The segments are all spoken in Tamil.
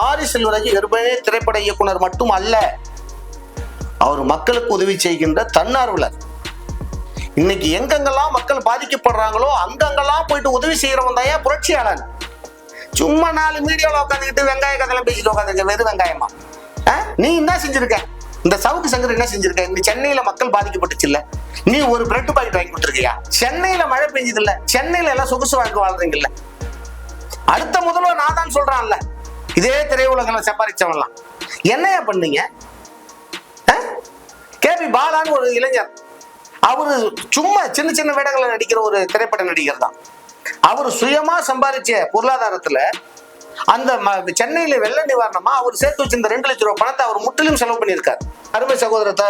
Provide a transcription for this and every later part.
ஆரி செல்வராஜ் வெறுமனே திரைப்பட இயக்குனர் மட்டும் அல்ல, அவர் மக்களுக்கு உதவி செய்கின்ற தன்னார்வலர். இன்னைக்கு எங்கெங்கெல்லாம் மக்கள் பாதிக்கப்படுறாங்களோ அங்கங்கெல்லாம் போயிட்டு உதவி செய்யறவன் தான் புரட்சியாளன். சும்மா 4 மீடியாவில் உட்காந்துக்கிட்டு வெங்காய கதையெல்லாம் பேசிட்டு உட்காந்துருக்க வெறும் வெங்காயமா? நீ என்ன செஞ்சிருக்க? இந்த சவுக்கு சங்கர் என்ன செஞ்சிருக்க? இந்த சென்னையில மக்கள் பாதிக்கப்பட்டுச்சு இல்ல, நீ ஒரு பிரெட் பாக்கெட் வாங்கி கொடுத்துருக்கியா? சென்னையில மழை பெஞ்சது இல்ல, சென்னையில எல்லாம் சொகுசு வாழ்க்கை வாழ்றீங்கல்ல. அடுத்த முதல்வர் நான் தான் சொல்றான்ல, இதே திரையுலகில் சம்பாதிச்சவன்லாம் என்னையா பண்ணீங்க? கேபி பாலான்னு ஒரு இளைஞர், அவரு சும்மா சின்ன சின்ன வேடங்களை நடிக்கிற ஒரு திரைப்பட நடிகர் தான். அவர் சுயமா சம்பாதிச்ச பொருளாதாரத்துல அந்த சென்னையில வெள்ள நிவாரணமா அவர் சேர்த்து வச்சிருந்த 2 லட்சம் ரூபாய் பணத்தை அவர் முற்றிலும் செலவு பண்ணியிருக்காரு. அருமை சகோதரத்தை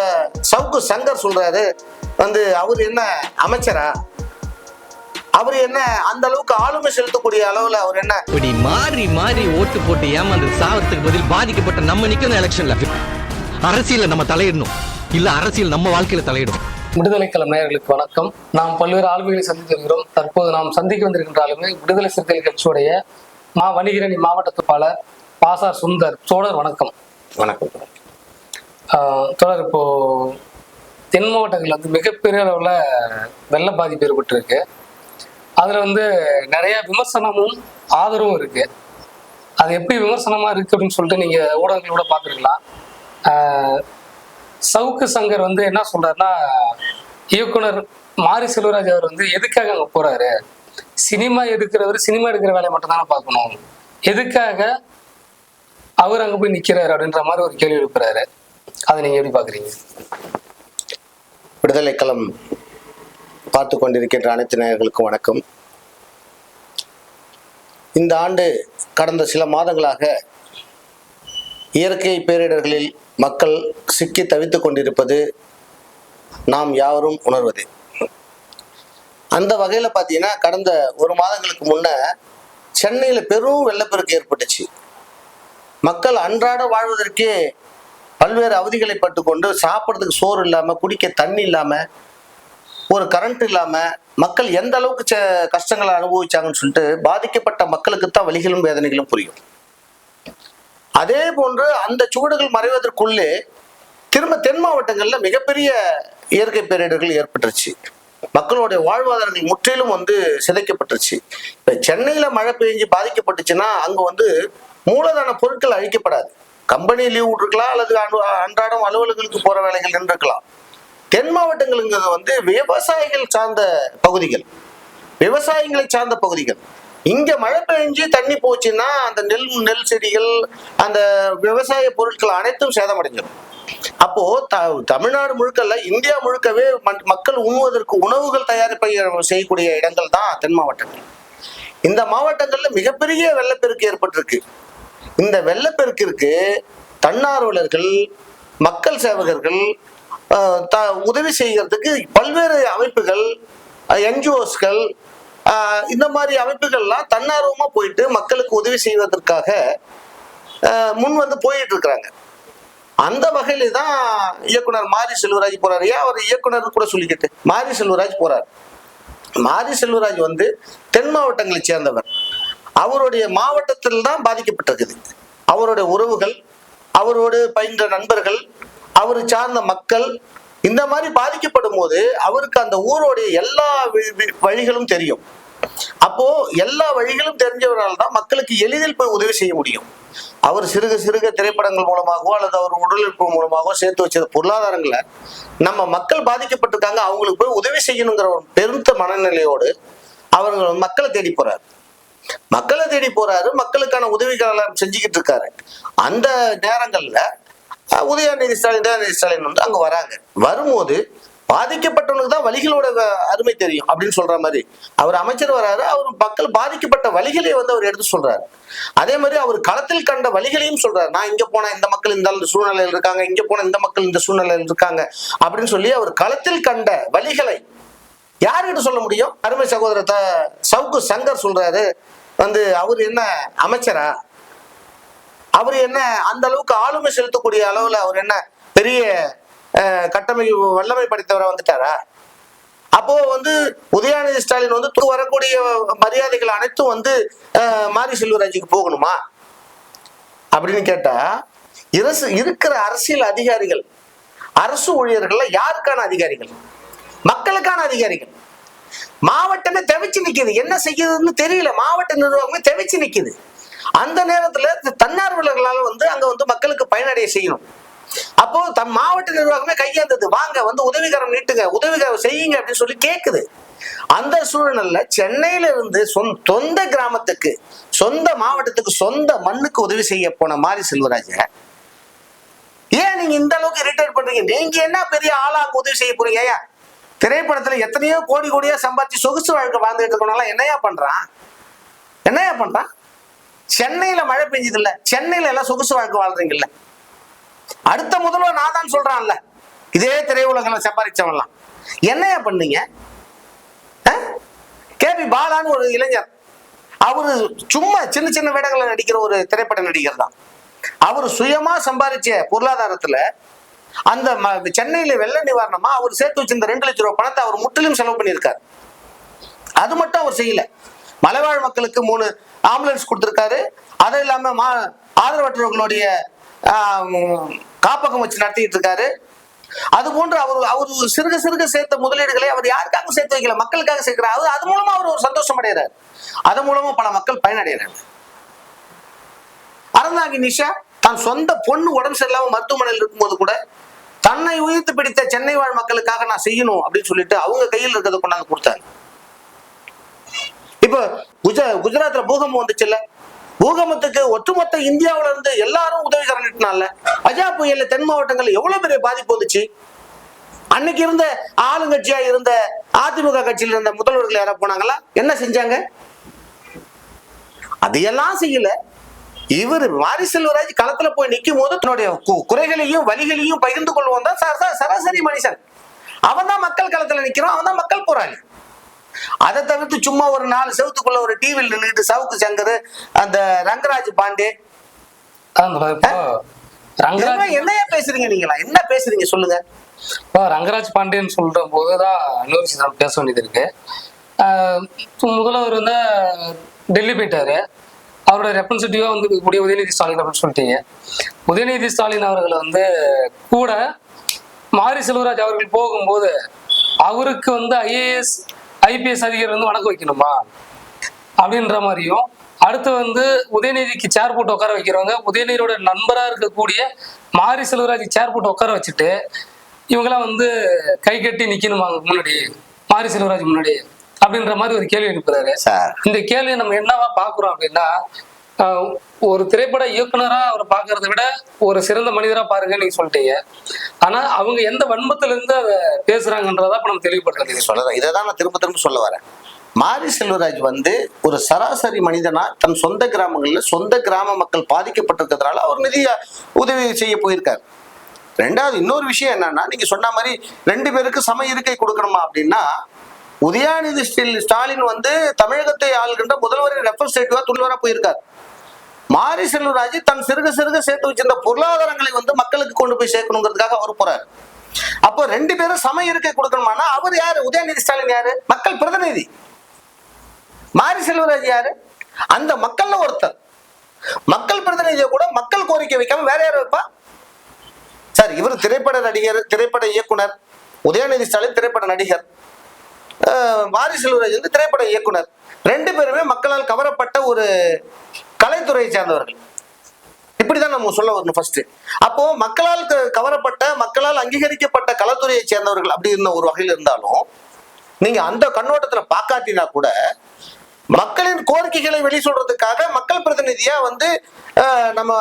சவுக்கு சங்கர் சொல்றாரு, அவர் என்ன அமைச்சரா? அவர் என்ன அந்த அளவுக்கு ஆளுமை செலுத்தக்கூடிய அளவுல அவர் என்ன இப்படி மாறி மாறி ஓட்டு போட்டு ஏமாந்து சாவத்துக்கு பதில் பாதிக்கப்பட்ட நம்ம நிக்கணும் எலெக்ஷன்ல. அரசியல நம்ம தலையிடணும், இல்ல அரசியல் நம்ம வாழ்க்கையில தலையிடும். விடுதலை களம் நேயர்களுக்கு வணக்கம். நாம் பல்வேறு ஆளுமைகளை சந்தித்து வருகிறோம். தற்போது நாம் சந்திக்க வந்திருக்கின்ற ஆளுமை விடுதலை சிறுத்தைகள் கட்சியுடைய வணிகரணி மாவட்ட தொகுப்பாளர் பாசா சுந்தர். தோழர் வணக்கம். வணக்கம் தோழர், இப்போ தென் மாவட்டங்கள்ல மிகப்பெரிய அளவுல வெள்ள பாதிப்பு ஏற்பட்டிருக்கு. அதுல நிறைய விமர்சனமும் ஆதரவும் இருக்கு. அது எப்படி விமர்சனமா இருக்கு அப்படின்னு சொல்லிட்டு நீங்க ஊடகங்களோட பார்த்துருக்கலாம். சவுக்கு சங்கர் என்ன சொல்றாருன்னா, இயக்குனர் மாரி செல்வராஜ் அவர் எதுக்காக அங்க போறாரு? சினிமா எடுக்கிறவர் சினிமா எடுக்கிற வேலையை மட்டும் தானே பார்க்கணும், எதுக்காக அவர் அங்க போய் நிக்கிறாரு அப்படின்ற மாதிரி ஒரு கேள்வி எழுப்புறாரு. அதை நீங்க எப்படி பாக்குறீங்க? விடுதலை களம் பார்த்து கொண்டிருக்கின்ற அனைத்து நேயர்களுக்கும் வணக்கம். இந்த ஆண்டு கடந்த சில மாதங்களாக இயற்கை பேரிடர்களில் மக்கள் சிக்கி தவித்துக் கொண்டிருப்பது நாம் யாவரும் உணர்வது. அந்த வகையில் பார்த்தீங்கன்னா, கடந்த 1 மாதங்களுக்கு முன்ன சென்னையில் பெரும் வெள்ளப்பெருக்கு ஏற்பட்டுச்சு. மக்கள் அன்றாட வாழ்வதற்கே பல்வேறு அவதிகளை பட்டுக்கொண்டு, சாப்பிட்றதுக்கு சோறு இல்லாமல், குடிக்க தண்ணி இல்லாமல், ஒரு கரண்ட் இல்லாமல் மக்கள் எந்த அளவுக்கு கஷ்டங்களை அனுபவிச்சாங்கன்னு சொல்லிட்டு பாதிக்கப்பட்ட மக்களுக்கு தான் வலிகளும் வேதனைகளும் புரியும். அதே போன்று அந்த சுவடுகள் மறைவதற்குள்ளே திரும்ப தென் மாவட்டங்கள்ல மிகப்பெரிய இயற்கை பேரிடர்கள் ஏற்பட்டுருச்சு. மக்களுடைய வாழ்வாதாரங்கள் முற்றிலும் சிதைக்கப்பட்டுருச்சு. இப்ப சென்னையில மழை பெஞ்சு பாதிக்கப்பட்டுச்சுன்னா அங்க மூலதன பொருட்கள் அழிக்கப்படாது. கம்பெனி லீவ் விட்டுருக்கலாம், அல்லது அன்றாடம் அலுவலர்களுக்கு போற வேலைகள் நின்றுக்கலாம். தென் மாவட்டங்களுங்கிறது விவசாயிகள் சார்ந்த பகுதிகள், விவசாயிகளை சார்ந்த பகுதிகள். இங்க மழை பெஞ்சு தண்ணி போச்சுன்னா அந்த நெல் செடிகள், அந்த விவசாய பொருட்கள் அனைத்தும் சேதமடைஞ்சிடும். அப்போ தமிழ்நாடு முழுக்கல்ல, இந்தியா முழுக்கவே மக்கள் உண்ணுவதற்கு உணவுகள் தயாரிப்பை செய்யக்கூடிய இடங்கள் தான் தென் மாவட்டங்கள். இந்த மாவட்டங்கள்ல மிகப்பெரிய வெள்ளப்பெருக்கு ஏற்பட்டிருக்கு. இந்த வெள்ளப்பெருக்கிற்கு தன்னார்வலர்கள், மக்கள் சேவகர்கள் உதவி செய்யறதுக்கு பல்வேறு அமைப்புகள், என்ஜிஓஸ்கள், இந்த மாதிரி அமைப்புகள்லாம் தன்னார்வமா போயிட்டு மக்களுக்கு உதவி செய்வதற்காக முன் போயிட்டு இருக்கிறாங்க. அந்த வகையில தான் இயக்குனர் மாரி செல்வராஜ் போறாரு. ஏன் அவர் இயக்குனர் கூட சொல்லிக்கிட்டு மாரி செல்வராஜ் போறாரு? மாரி செல்வராஜ் தென் மாவட்டங்களை சேர்ந்தவர். அவருடைய மாவட்டத்தில் தான் பாதிக்கப்பட்டிருக்குது. அவருடைய உறவுகள், அவரோடு பயின்ற நண்பர்கள், அவரு சார்ந்த மக்கள் இந்த மாதிரி பாதிக்கப்படும் போது அவருக்கு அந்த ஊரோடைய எல்லா வழிகளும் தெரியும். அப்போ எல்லா வழிகளும் தெரிஞ்சவரால் தான் மக்களுக்கு எளிதில் போய் உதவி செய்ய முடியும். அவர் சிறுக திரைப்படங்கள் மூலமாகவோ அல்லது அவர் உடலுறுப்பு மூலமாகவோ சேர்த்து வச்ச பொருளாதாரங்களை நம்ம மக்கள் பாதிக்கப்பட்டிருக்காங்க, அவங்களுக்கு போய் உதவி செய்யணுங்கிற ஒரு பெருத்த மனநிலையோடு அவர் மக்களை தேடி போறாரு. மக்களுக்கான உதவிகளை செஞ்சுக்கிட்டு இருக்காரு. அந்த நேரங்கள்ல உதயநிதி ஸ்டாலின் அங்க வராங்க. வரும்போது பாதிக்கப்பட்டவனுக்கு தான் வலிகளோட அருமை தெரியும் அப்படின்னு சொல்ற மாதிரி அவர் அமைச்சர் வராரு. அவர் மக்கள் பாதிக்கப்பட்ட வலிகளை அவர் எடுத்து சொல்றாரு. அதே மாதிரி அவர் களத்தில் கண்ட வலிகளையும் சொல்றாரு. நான் இங்க போனா இந்த மக்கள் இந்த சூழ்நிலையில் இருக்காங்க, இங்க போன இந்த மக்கள் இந்த சூழ்நிலையில் இருக்காங்க அப்படின்னு சொல்லி அவர் களத்தில் கண்ட வலிகளை யாருக்கிட்ட சொல்ல முடியும்? அருமை சகோதரத்தை சவுக்கு சங்கர் சொல்றாரு, அவர் என்ன அமைச்சரா? அவர் என்ன அந்த அளவுக்கு ஆளுமை செலுத்தக்கூடிய அளவுல அவர் என்ன பெரிய கட்டமைப்பு வல்லமை படைத்தவரை வந்துட்டாரா? அப்போ உதயநிதி ஸ்டாலின் வரக்கூடிய மரியாதைகள் அனைத்தும் மாரி செல்வராஜுக்கு போகணுமா? அப்படின்னு கேட்டா இருக்கிற அரசியல் அதிகாரிகள், அரசு ஊழியர்கள்ல யாருக்கான அதிகாரிகள்? மக்களுக்கான அதிகாரிகள். மாவட்டமே தவிச்சு நிக்குது, என்ன செய்யுதுன்னு தெரியல. மாவட்ட நிர்வாகமே தவிச்சு நிக்குது. அந்த நேரத்துல தன்னார்வலர்களால அங்க மக்களுக்கு பயனடைய செய்யணும். அப்போ மாவட்ட நிர்வாகமே கையாந்தது, வாங்க உதவிகரம் நீட்டுங்க, உதவிகரம் செய்யுங்க அப்படின்னு சொல்லி கேக்குது. அந்த சூழ்நிலை சென்னையில இருந்து சொந்த கிராமத்துக்கு, சொந்த மாவட்டத்துக்கு, சொந்த மண்ணுக்கு உதவி செய்ய போன மாரி செல்வராஜ ஏன் நீங்க இந்த அளவுக்கு இரிட்டேட் பண்றீங்க? நீங்க என்ன பெரிய ஆளா அங்க உதவி செய்ய போறீங்க? ஐயா, திரைப்படத்துல எத்தனையோ கோடி கோடியா சம்பாதிச்சு சொகுசு வாழ்க்கை வாழ்ந்துட்டு இருக்கணும், என்னையா பண்றான்? சென்னையில மழை பெஞ்சது இல்ல, சென்னையில எல்லாம் சொகுசு வாழ்க்கை வாழ்றீங்கல்ல. அடுத்த முதல்வர் நான் தான் சொல்றான்ல, இதே திரையுலகில் சம்பாதிச்சவன்லாம் என்னையா பண்ணீங்க? கேபி பாலான்னு ஒரு இளைஞர், அவரு சும்மா சின்ன சின்ன வேடங்களை நடிக்கிற ஒரு திரைப்பட நடிகர் தான். அவரு சுயமா சம்பாதிச்ச பொருளாதாரத்துல அந்த சென்னையில வெள்ள நிவாரணமா அவர் சேர்த்து வச்சிருந்த 2 லட்சம் ரூபாய் பணத்தை அவர் முற்றிலும் செலவு பண்ணியிருக்காரு. அது மட்டும் அவர் செய்யல, மலைவாழ் மக்களுக்கு 3 ஆம்புலன்ஸ் கொடுத்திருக்காரு. அது இல்லாம ஆதரவற்றவர்களுடைய காப்பகம் வச்சு நடத்திட்டு இருக்காரு. அது போன்று அவர் சிறுக சேர்த்த முதலீடுகளை அவர் யாருக்காக சேர்த்து வைக்கல, மக்களுக்காக சேர்க்கிறார். அது மூலமா அவர் ஒரு சந்தோஷம் அடைகிறார். அது மூலமா பல மக்கள் பயனடைகிறாங்க. அறந்தாங்கி நிஷா தான் சொந்த பொண்ணு உடம்பு சரியில்லாம மருத்துவமனையில் இருக்கும்போது கூட தன்னை உயிர்த்து பிடித்த சென்னை வாழ் மக்களுக்காக நான் செய்யணும் அப்படின்னு சொல்லிட்டு அவங்க கையில் இருக்கிறத கொண்டாந்து கொடுத்தாங்க. இப்ப குஜராத்ல பூகம்பம் வந்துச்சுல்ல, பூகம்பத்துக்கு ஒட்டுமொத்த இந்தியாவில இருந்து எல்லாரும் உதவிகரம் நீட்டினால. அஜா புயல்ல தென் மாவட்டங்கள் எவ்வளவு பெரிய பாதிப்பு வந்துச்சு. அன்னைக்கு இருந்த ஆளுங்கட்சியா இருந்த அதிமுக கட்சியில் இருந்த முதல்வர்கள் யாரா போனாங்களா? என்ன செஞ்சாங்க? அதையெல்லாம் செய்யல. இவர் மாரி செல்வராஜ் களத்துல போய் நிற்கும் போது தன்னுடைய குறைகளையும் வலிகளையும் பகிர்ந்து கொள்வோம் தான் சராசரி மனுஷன். அவன் தான் மக்கள் களத்துல நிக்கிறான், அவன் தான் மக்கள் போராளி. அதை தவிர்த்து சும்மா ஒரு 4 செவத்துக்குள்ள ஒரு டிவியில் நின்றுட்டு சவுக்கு சங்கர், அந்த ரங்கராஜ் பாண்டே, என்னையா பேசுறீங்க? நீங்களா என்ன பேசுறீங்க சொல்லுங்க. ரங்கராஜ் பாண்டேன்னு சொல்ற போதுதான் இன்னொரு விஷயம் பேச வேண்டியது இருக்கு. முதல்வர் டெல்லி போயிட்டாரு, அவரோட ரெப்ரசன்டேட்டிவா கூடிய உதயநிதி ஸ்டாலின் அப்படின்னு சொல்லிட்டீங்க. உதயநிதி ஸ்டாலின் அவர்களை கூட மாரி செல்வராஜ் அவர்கள் போகும்போது அவருக்கு IAS IPS அதிகாரி வணக்கம் வைக்கணுமா அப்படின்ற மாதிரியும், அடுத்து உதயநிதிக்கு சேர் போட்டு உட்கார வைக்கிறவங்க உதயநிதியோட நண்பரா இருக்கக்கூடிய மாரி செல்வராஜ் சேர் போட்டு உட்கார வச்சுட்டு இவங்கெல்லாம் கை கட்டி நிக்கணுமா முன்னாடி, மாரி செல்வராஜ் முன்னாடி அப்படின்ற மாதிரி ஒரு கேள்வி எழுப்புறாரு. இந்த கேள்வியை நம்ம என்னவா பாக்குறோம் அப்படின்னா, ஒரு திரைப்பட இயக்குனரா அவரை பாக்குறதை விட ஒரு சிறந்த மனிதரா பாருங்க நீங்க சொல்லிட்டீங்க. ஆனா அவங்க எந்த வன்மத்துல இருந்து அதை பேசுறாங்கன்றதா இப்ப நம்ம தெளிவுபடுறது சொல்லலாம். இதைதான் நான் திரும்ப சொல்ல வரேன். மாரி செல்வராஜ் ஒரு சராசரி மனிதனா தன் சொந்த கிராமங்கள்ல சொந்த கிராம மக்கள் பாதிக்கப்பட்டிருக்கிறதுனால அவர் நிதி உதவி செய்ய போயிருக்காரு. ரெண்டாவது இன்னொரு விஷயம் என்னன்னா, நீங்க சொன்ன மாதிரி 2 பேருக்கு சம இருக்கை கொடுக்கணுமா அப்படின்னா, உதயநிதி ஸ்டாலின் தமிழகத்தை ஆளுகின்ற முதல்வரின் ரெப்ரசன்டேட்டிவா துணிவரா போயிருக்காரு. மாரி செல்வராஜ் தன் சிறுக சேர்த்து வச்சிருந்த பொருளாதாரங்களை மக்களுக்கு கொண்டு போய் சேர்க்கணுங்கிறதுக்காக அவர் போறாரு. அப்போ 2 பேரும் சம இருக்கை கொடுக்கணுமானா அவர் யாரு? உதயநிதி ஸ்டாலின் யாரு? மக்கள் பிரதிநிதி. மாரி செல்வராஜ் யாரு? அந்த மக்கள்ல ஒருத்தர். மக்கள் பிரதிநிதியை கூட மக்கள் கோரிக்கை வைக்காம வேற யாரும் வைப்பா? சார், இவர் திரைப்பட நடிகர், திரைப்பட இயக்குனர். உதயநிதி ஸ்டாலின் திரைப்பட நடிகர், மாரி செல்வராஜ் திரைப்பட இயக்குனர். 2 பேருமே மக்களால் கவரப்பட்ட ஒரு கலைத்துறையை சேர்ந்தவர்கள். இப்படிதான் நம்ம சொல்ல வரணும் ஃபர்ஸ்ட். அப்போ மக்களால் கவரப்பட்ட, மக்களால் அங்கீகரிக்கப்பட்ட கலைத்துறையை சேர்ந்தவர்கள் அப்படி இருந்த ஒரு வகையில் இருந்தாலும், நீங்க அந்த கண்ணோட்டத்துல பாக்காட்டினா கூட மக்களின் கோரிக்கைகளை வெளி சொல்றதுக்காக மக்கள் பிரதிநிதியா நம்ம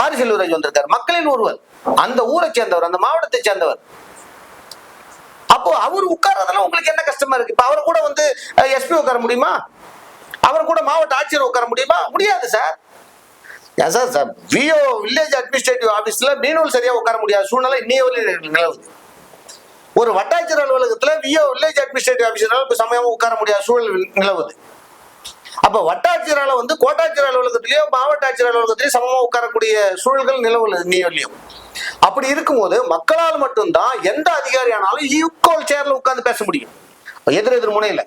மாரி செல்வராஜ் வந்திருக்காரு. மக்களின் ஒருவர், அந்த ஊரை சேர்ந்தவர், அந்த மாவட்டத்தை சேர்ந்தவர். அப்போ அவர் உட்கார்றதுல உங்களுக்கு என்ன கஷ்டமா இருக்கு? இப்ப அவர் கூட SP உட்கார முடியுமா? அவர் கூட மாவட்ட ஆட்சியர் உட்கார முடியுமா? முடியாது சார். ஏன் சார் VO வில்லேஜ் அட்மினிஸ்ட்ரேட்டிவ் ஆபீஸ்ல மீனூல் சரியா உட்கார முடியாத சூழ்நிலை இன்னைய நிலவுது. ஒரு வட்டாட்சியர் அலுவலகத்துல VO வில்லேஜ் அட்மினிஸ்ட்ரேட்டிவ் ஆபீஸ்னால சமயமா உட்கார முடியாத சூழல் நிலவுது. அப்ப வட்டாட்சியரால கோட்டாட்சியர் அலுவலகத்திலயோ மாவட்ட ஆட்சியர் அலுவலகத்திலயும் சமமா உட்காரக்கூடிய சூழல்கள் நிலவுல நீயும். அப்படி இருக்கும்போது மக்களால் மட்டும்தான் எந்த அதிகாரி ஆனாலும் ஈக்குவல் சேர்ல உட்கார்ந்து பேச முடியும், எதிர் முனையில.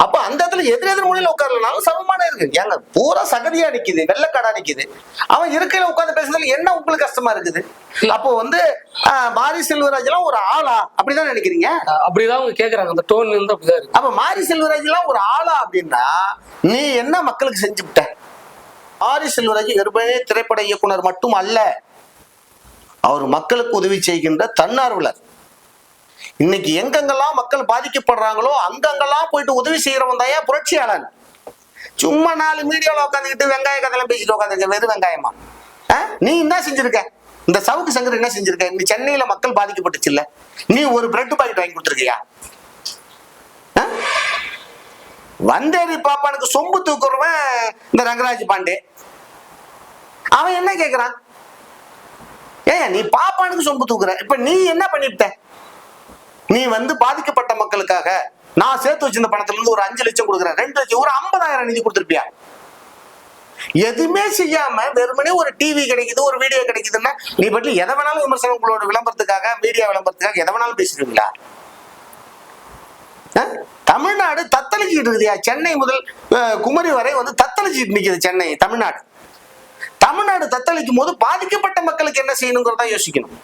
அப்ப அந்த இடத்துல எதிர் முனையில உட்காரலனாலும் சமமான இருக்கு. ஏங்க பூரா சகதியா நிக்குது, வெள்ளக்காடா நிக்குது. அவன் இருக்கையில உட்கார்ந்து பேசுறதுல என்ன உங்களுக்கு கஷ்டமா இருக்குது? அப்போ வந்து மாரி செல்வராஜ் எல்லாம் ஒரு ஆளா அப்படிதான் நினைக்கிறீங்க? அப்படிதான் அவங்க கேக்குறாங்க. அந்த டோன் வந்து அப்படிதான் இருக்கு. அப்ப மாரி செல்வராஜ் எல்லாம் ஒரு ஆளா அப்படின்னா நீ என்ன மக்களுக்கு செஞ்சுவிட்ட? மாரி செல்வராஜ் வெறுமனே திரைப்பட இயக்குனர் மட்டும் அல்ல, அவர் மக்களுக்கு உதவி செய்கின்ற தன்னார்வலர். இன்னைக்கு எங்கெங்கெல்லாம் மக்கள் பாதிக்கப்படுறாங்களோ அங்கங்கெல்லாம் போயிட்டு உதவி செய்யறவன் தான் புரட்சியாளன். சும்மா 4 மீடியாவில் உட்காந்துக்கிட்டு வெங்காய கதையெல்லாம் பேசிட்டு உட்காந்துருக்க, வெறும் வெங்காயமா? நீ என்ன செஞ்சிருக்க? இந்த சவுக்கு சங்கர் என்ன செஞ்சிருக்க? நீ சென்னையில மக்கள் பாதிக்கப்பட்டுச்சு இல்ல, நீ ஒரு பிரெட் பாக்கெட் வாங்கி கொடுத்துருக்கியா? வந்தேரி பாப்பானுக்கு சொம்பு தூக்குறவன் இந்த ரங்கராஜ் பாண்டே. அவன் என்ன கேக்குறான்? ஏன் நீ பாப்பானுக்கு சொம்பு தூக்குற? இப்ப நீ என்ன பண்ணிவிட்ட? நீ வந்து பாதிக்கப்பட்ட மக்களுக்காக நான் சேர்த்து வச்சிருந்த பணத்துல இருந்து ஒரு 5 லட்சம் கொடுக்குறேன், 2 லட்சம், ஒரு 50,000 நிதி கொடுத்துருப்பியா? எதுவுமே செய்யாம வெறுமனே ஒரு டிவி கிடைக்குது, ஒரு வீடியோ கிடைக்குதுன்னா நீ பற்றி எதை வேணாலும் விமர்சனம், உங்களோட விளம்பரத்துக்காக, மீடியா விளம்பரத்துக்காக எதை வேணாலும் பேசுறீங்களா? தமிழ்நாடு தத்தளிச்சுட்டு இருக்குதுயா. சென்னை முதல் குமரி வரை வந்து தத்தளிச்சுட்டு நிக்குது சென்னை. தமிழ்நாடு தத்தளிக்கும் போது பாதிக்கப்பட்ட மக்களுக்கு என்ன செய்யணுங்கிறதா யோசிக்கணும்.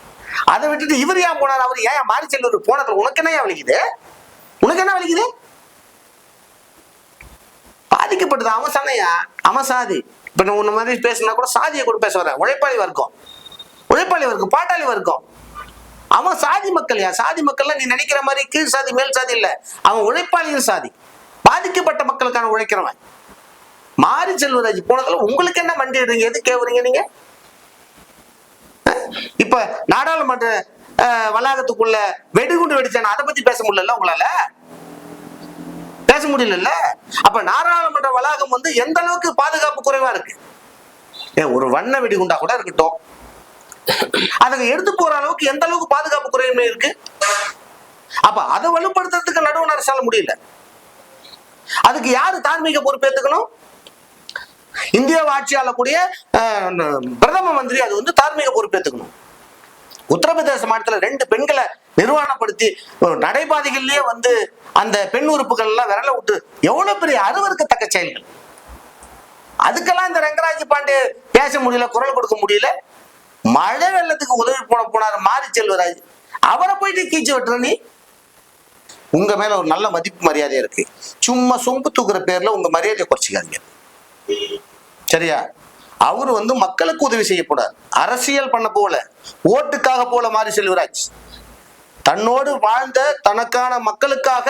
அதை விட்டுட்டு இவர் ஏன் போனார், அவர் ஏன் மாரி செல்வர் போனதுல உனக்கு என்ன வலிக்குது? உனக்கு என்ன வலிக்குது? பாதிக்கப்பட்டது அவன் சனையா, அவன் சாதி. இப்ப உன்ன மாதிரி பேசினா கூட சாதியை கூட பேச வர, உழைப்பாளி வர்க்கம், பாட்டாளி வர்க்கம். அவன் சாதி மக்கள். சாதி மக்கள்லாம் நீ நினைக்கிற மாதிரி கீழ் சாதி மேல் சாதி இல்ல, அவன் உழைப்பாளியின் சாதி, பாதிக்கப்பட்ட மக்களுக்கான உழைக்கிறவன். மாரி செல்வராஜ் போனதுல உங்களுக்கு என்ன வண்டி எடுங்க? எது கேவுறீங்க நீங்க? இப்ப நாடாளுமன்ற வளாகத்துக்குள்ள வெடிகுண்டு வெடிச்சான, அதை பத்தி பேச முடியல உங்களால? பேச முடியல. அப்ப நாடாளுமன்ற வளாகம் வந்து எந்த அளவுக்கு பாதுகாப்பு குறைவா இருக்கு? ஒரு வண்ண வெடிகுண்டா கூட இருக்கட்டும், அதை எடுத்து போற அளவுக்கு எந்த அளவுக்கு பாதுகாப்பு குறையுமே இருக்கு. அப்ப அதை வலுப்படுத்துறதுக்கு நடுவண் அரசால முடியல. அதுக்கு யாரு தார்மீக பொறுப்பேற்றுக்கணும்? இந்தியாவை ஆட்சி ஆளக்கூடிய பிரதம மந்திரி அது வந்து தார்மீக பொறுப்பேற்றுக்கணும். உத்தரப்பிரதேச மாநிலத்துல 2 பெண்களை நிர்வாணப்படுத்தி நடைபாதைகள்லயே வந்து அந்த பெண் உறுப்புகள் எல்லாம் விரல விட்டு எவ்வளவு பெரிய அருவருக்கத்தக்க செயல்கள். அதுக்கெல்லாம் இந்த ரங்கராஜ் பாண்டே பேச முடியல, குரல் கொடுக்க முடியல. மழை வெள்ளத்துக்கு உதவி போனாரு மாரி செல்வராஜ், அவரை போயிட்டு கீச்சு வெட்டுற நீ? உங்க மேல ஒரு நல்ல மதிப்பு மரியாதை இருக்கு, சும்மா சொம்பு தூக்குற பேர்ல உங்க மரியாதையை குறைச்சிக்காதீங்க, சரியா? அவரு வந்து மக்களுக்கு உதவி செய்யக்கூடாது, அரசியல் பண்ண போல, ஓட்டுக்காக போல மாரி செல்வராஜ். தன்னோடு வாழ்ந்த தனக்கான மக்களுக்காக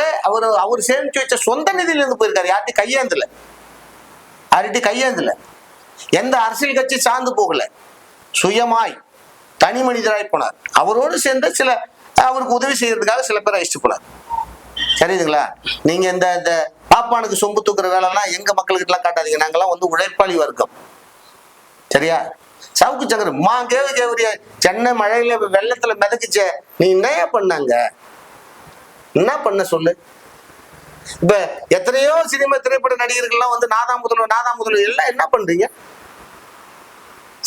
அவர் சேமிச்சு வச்ச சொந்த நிதியில இருந்து போயிருக்காரு. யார்கிட்ட கையேந்தல, எந்த அரசியல் கட்சி சார்ந்து போகல, சுயமாய் தனி மனிதராய் போனார். அவரோடு சேர்ந்த சில அவருக்கு உதவி செய்யறதுக்காக சில பேர் அழிச்சு போனார். சரிங்களா? நீங்க இந்த பாப்பானுக்கு சொம்பு தூக்குற வேலை எல்லாம் எங்க மக்கள்கிட்ட எல்லாம் காட்டாதீங்க. நாங்கெல்லாம் வந்து உழைப்பாளி வர்க்கம், சரியா? சவுக்கு சங்கர் கேவரிய சென்னை மழையில வெள்ளத்துல மிதக்குச்ச, நீ என்ன பண்ணாங்க? என்ன பண்ண சொல்லு? இப்ப எத்தனையோ சினிமா திரைப்பட நடிகர்கள்லாம் வந்து நாதா முதல்வர் எல்லாம் என்ன பண்றீங்க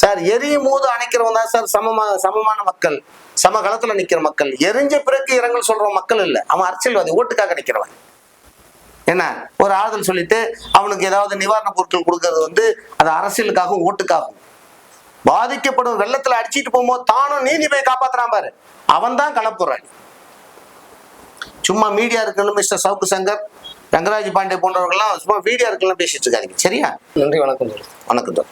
சார்? எரியும் போது அணைக்கிறவன் தான் சார் சமமான மக்கள், சமகாலத்துல நிக்கிற மக்கள். எரிஞ்ச பிறகு இரங்கல் சொல்ற மக்கள் இல்ல, அவன் அரசியல்வாதி, ஓட்டுக்காக நிக்கிறவன். என்ன ஒரு ஆறுதல் சொல்லிட்டு அவனுக்கு ஏதாவது நிவாரண பொருட்கள் கொடுக்கறது வந்து அது அரசியலுக்காகவும் ஓட்டுக்காகவும். பாதிக்கப்படும் வெள்ளத்துல அடிச்சிட்டு போகும்போது தானும் நீதி போய் காப்பாத்துறான் பாரு, அவன் தான் களப்புறான். சும்மா மீடியா இருக்குன்னு மிஸ்டர் சவுக்கு சங்கர், ரங்கராஜ் பாண்டே போன்றவர்கள்லாம் சும்மா மீடியா இருக்குன்னு பேசிட்டு இருக்காங்க, சரியா? நன்றி, வணக்கம். வணக்கம்.